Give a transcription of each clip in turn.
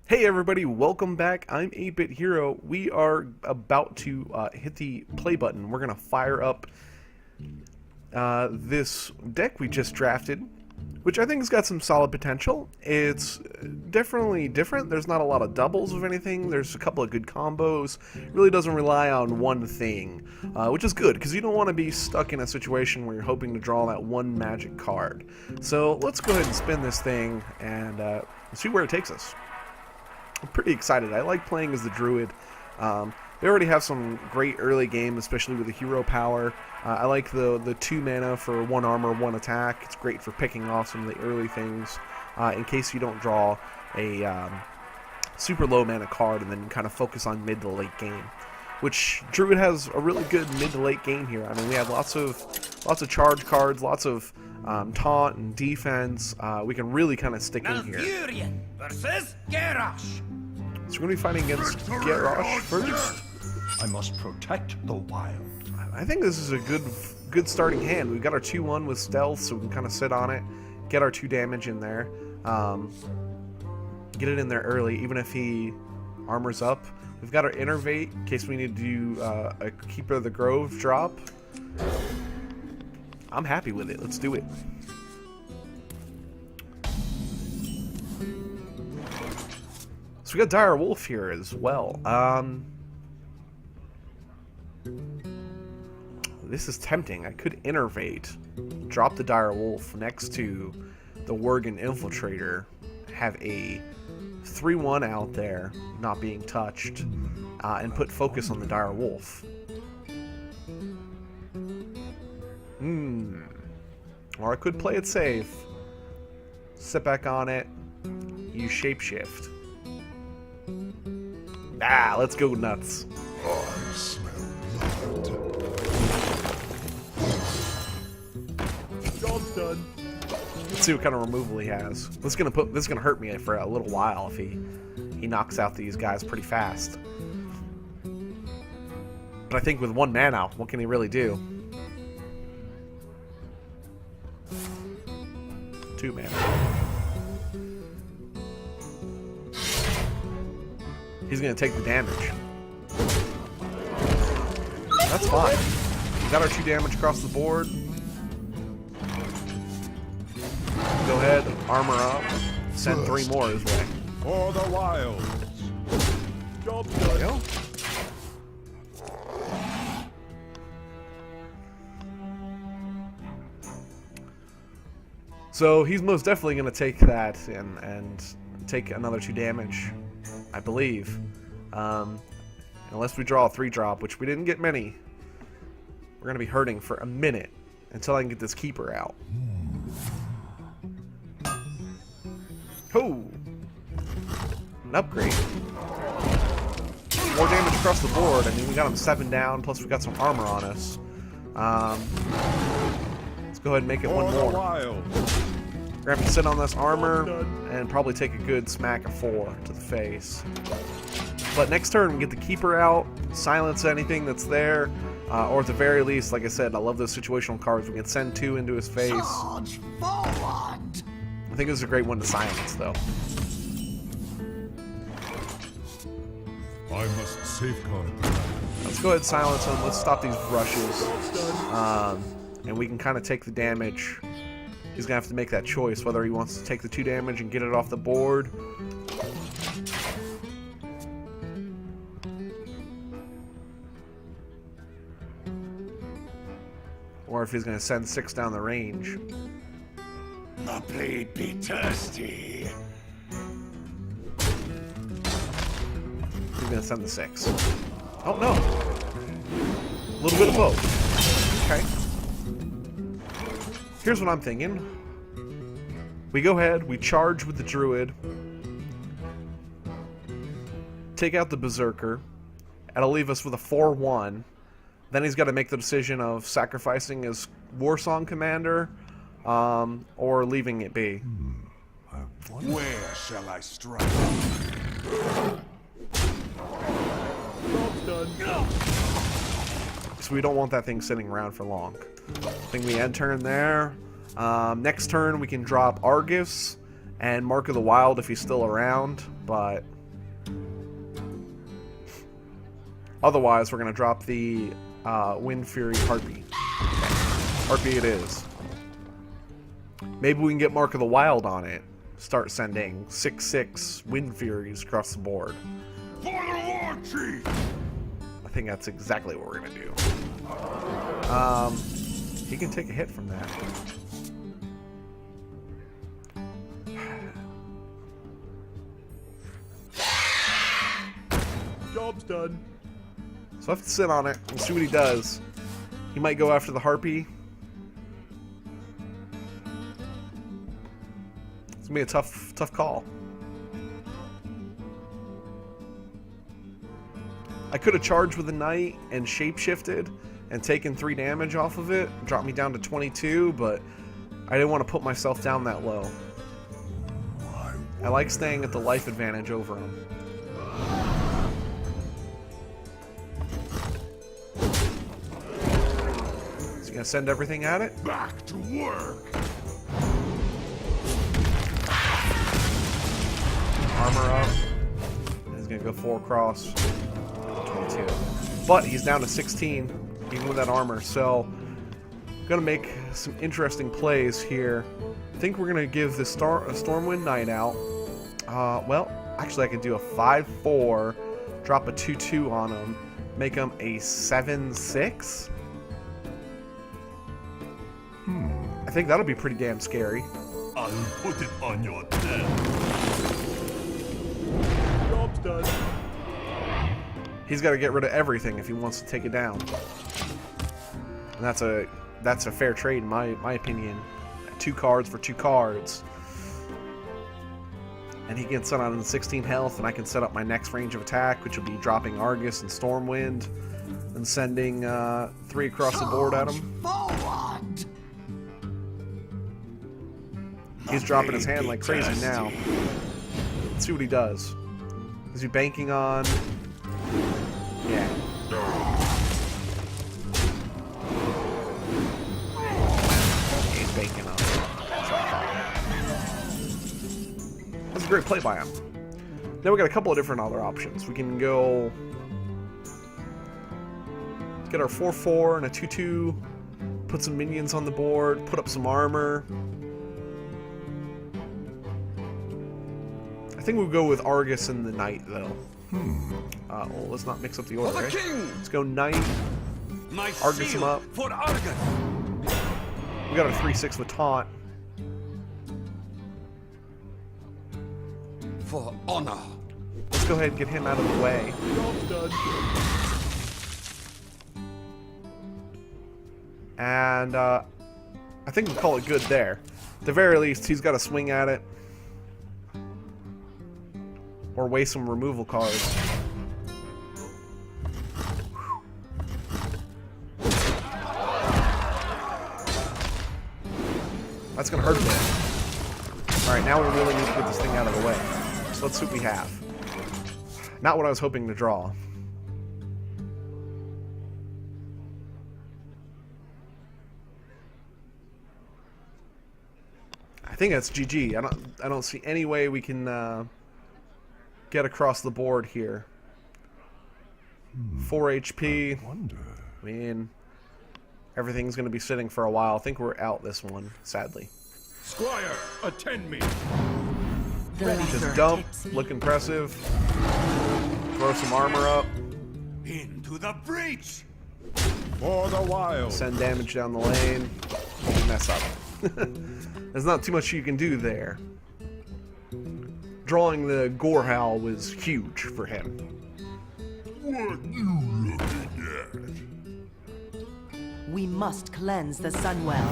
Hey everybody, welcome back. I'm 8-Bit Hero. We are about to hit the play button. We're going to fire up this deck we just drafted, which I think has got some solid potential. It's definitely different. There's not a lot of doubles of anything. There's a couple of good combos. It really doesn't rely on one thing, which is good, because you don't want to be stuck in a situation where you're hoping to draw that one magic card. So let's go ahead and spin this thing and see where it takes us. I'm pretty excited. I like playing as the Druid. They already have some great early game, especially with the hero power. I like the 2 mana for 1 armor, 1 attack. It's great for picking off some of the early things in case you don't draw a super low mana card and then kind of focus on mid to late game. Which Druid has a really good mid to late game here. I mean, we have lots of charge cards, lots of taunt and defense. We can really kind of stick in here. Versus Garrosh. So we're going to be fighting against Garrosh first. I must protect the wild. I think this is a good starting hand. We've got our 2-1 with stealth, so we can kind of sit on it, get our 2 damage in there, get it in there early, even if he armors up. We've got our Innervate in case we need to do a Keeper of the Grove drop. I'm happy with it. Let's do it. So we got Dire Wolf here as well. This is tempting. I could Innervate, drop the Dire Wolf next to the Worgen Infiltrator, have a 3-1 out there, not being touched, and put focus on the Dire Wolf. Or I could play it safe, sit back on it, use Shapeshift. Let's go nuts. I smell blood. Job's done. Let's see what kind of removal he has. This is gonna hurt me for a little while if he knocks out these guys pretty fast. But I think with 1 mana, what can he really do? 2 mana. He's gonna take the damage. That's fine. We got our 2 damage across the board. Go ahead, armor up, send 3 more his way. For the wilds. Job done. There we go. So he's most definitely going to take that and take another 2 damage, I believe. Unless we draw a 3-drop, which we didn't get many. We're going to be hurting for a minute until I can get this Keeper out. Oh! An upgrade. More damage across the board. I mean, we got him 7 down, plus we got some armor on us. Let's go ahead and make it 1 more. We're going to have to sit on this armor and probably take a good smack of 4 to the face. But next turn, we get the Keeper out, silence anything that's there, or at the very least, like I said, I love those situational cards. We can send 2 into his face. Charge forward. I think this is a great one to silence, though. I must safeguard the land. Let's go ahead and silence him. Let's stop these rushes. And we can kind of take the damage. He's going to have to make that choice, whether he wants to take the 2 damage and get it off the board. Or if he's going to send 6 down the range. The blade be thirsty. He's going to send the 6. Oh, no. A little bit of both. Okay. Here's what I'm thinking. We go ahead, we charge with the Druid. Take out the Berserker. That'll leave us with a 4-1. Then he's got to make the decision of sacrificing his Warsong Commander or leaving it be. Where shall I strike? Done. So we don't want that thing sitting around for long. I think we end turn there. Next turn we can drop Argus and Mark of the Wild if he's still around, but otherwise we're going to drop the Wind Fury Harpy. Harpy it is. Maybe we can get Mark of the Wild on it. Start sending 6/6 Wind Furies across the board. For the war chief! I think that's exactly what we're going to do. He can take a hit from that. Job's done. So I have to sit on it and see what he does. He might go after the Harpy. It's gonna be a tough call. I could have charged with the Knight and shapeshifted and taken 3 damage off of it, dropped me down to 22, but I didn't want to put myself down that low. I like staying at the life advantage over him. Is he gonna send everything at it? Back to work! Armor up. He's gonna go 4 across. 22. But he's down to 16, even with that armor. So, gonna make some interesting plays here. I think we're gonna give the Stormwind Knight out. Well, actually, I could do a 5/4, drop a 2/2 on him, make him a 7/6. I think that'll be pretty damn scary. I'll put it on your desk. Job's done. He's got to get rid of everything if he wants to take it down. And that's a fair trade in my opinion. 2 cards for 2 cards. And he gets set on 16 health, and I can set up my next range of attack, which will be dropping Argus and Stormwind, and sending 3 across the board at him. Forward! He's dropping his hand like crazy now. Let's see what he does. Is he banking on... Yeah. He's banking on it. That's a great play by him. Now we got a couple of different other options. We can go get our 4/4 and a 2/2, put some minions on the board, put up some armor. I think we'll go with Argus and the Knight, though. Well, let's not mix up the order, For the right? king! Let's go Knight. My Argus shield him up. for Argus! We got a 3/6 with Taunt. For honor! Let's go ahead and get him out of the way. Job's done. And I think we'll call it good there. At the very least, he's got to swing at it. Or waste some removal cards. That's going to hurt a bit. Alright, now we really need to get this thing out of the way. So let's see what we have. Not what I was hoping to draw. I think that's GG. I don't see any way we can get across the board here. 4 HP. Wonder. I mean, everything's going to be sitting for a while. I think we're out this one, sadly. Squire, attend me. Just dump, look impressive. Throw some armor up. Into the breach! For the wild. Send damage down the lane. Mess up. There's not too much you can do there. Drawing the Gore Howl was huge for him. What you looking at? We must cleanse the Sunwell.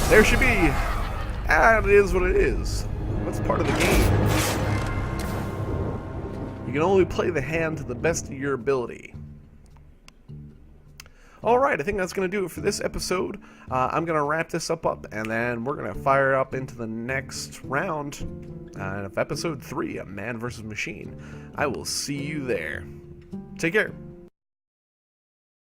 There should be. It is what it is. That's part of the game. You can only play the hand to the best of your ability. Alright, I think that's going to do it for this episode. I'm going to wrap this up, and then we're going to fire up into the next round of episode 3 of Man vs. Machine. I will see you there. Take care.